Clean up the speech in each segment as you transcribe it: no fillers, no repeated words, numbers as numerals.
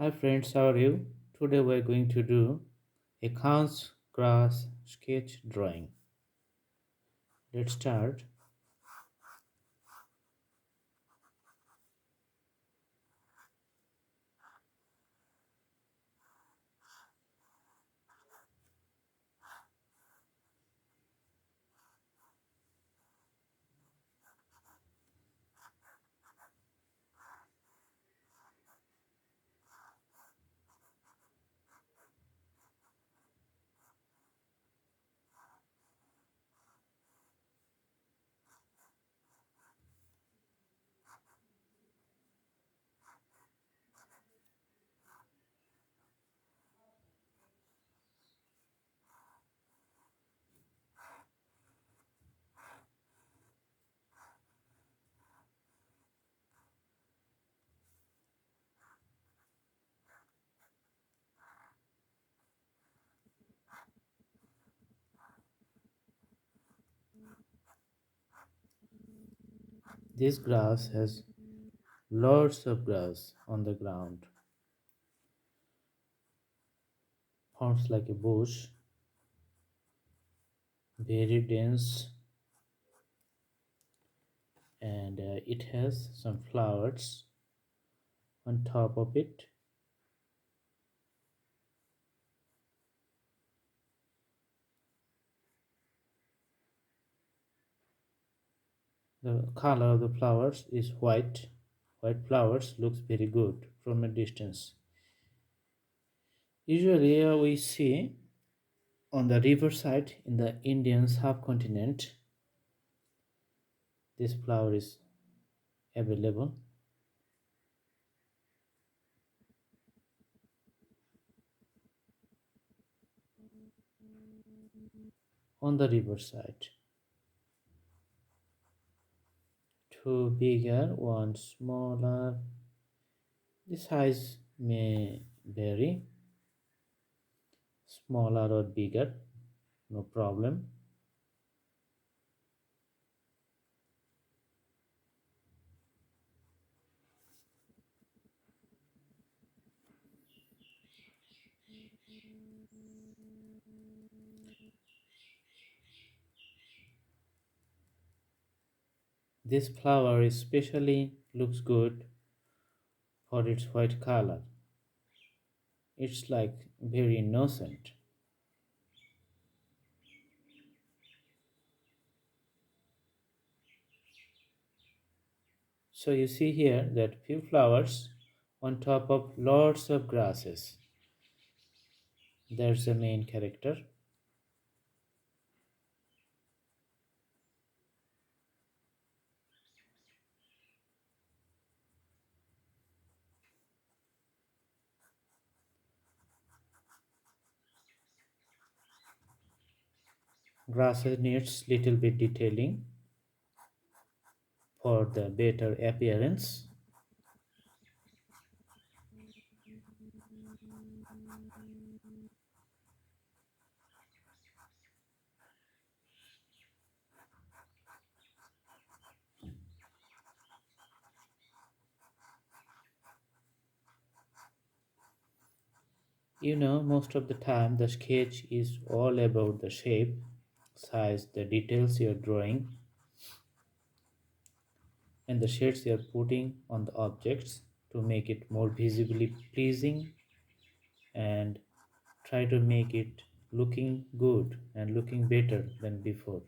Hi friends, how are you? Today we're going to do a Khan's grass sketch drawing. Let's start. This grass has lots of grass on the ground, forms like a bush, very dense, and it has some flowers on top of it. The color of the flowers is white. White flowers looks very good from a distance. Usually we see on the riverside in the Indian subcontinent this flower is available on the riverside. Two bigger, one smaller. The size may vary, smaller or bigger, no problem. This flower especially looks good for its white color. It's like very innocent. So you see here that few flowers on top of lots of grasses. There's the main character. Grasses needs little bit detailing for the better appearance. Most of the time the sketch is all about the shape, size, the details you're drawing, and the shades you're putting on the objects to make it more visibly pleasing and try to make it looking good and looking better than before.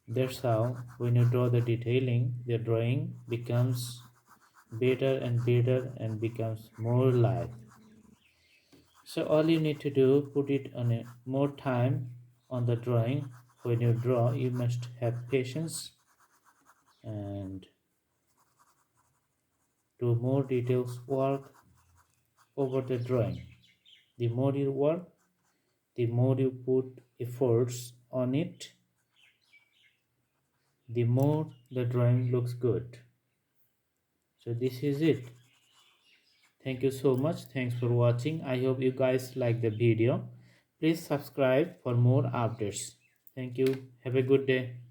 That's how when you draw the detailing, the drawing becomes better and better and becomes more live. So all you need to do, put it on a more time on the drawing. When you draw, you must have patience and do more details work over the drawing. The more you work, the more you put efforts on it, the more the drawing looks good. So this is it. Thank you so much. Thanks for watching. I hope you guys like the video. Please subscribe for more updates. Thank you. Have a good day.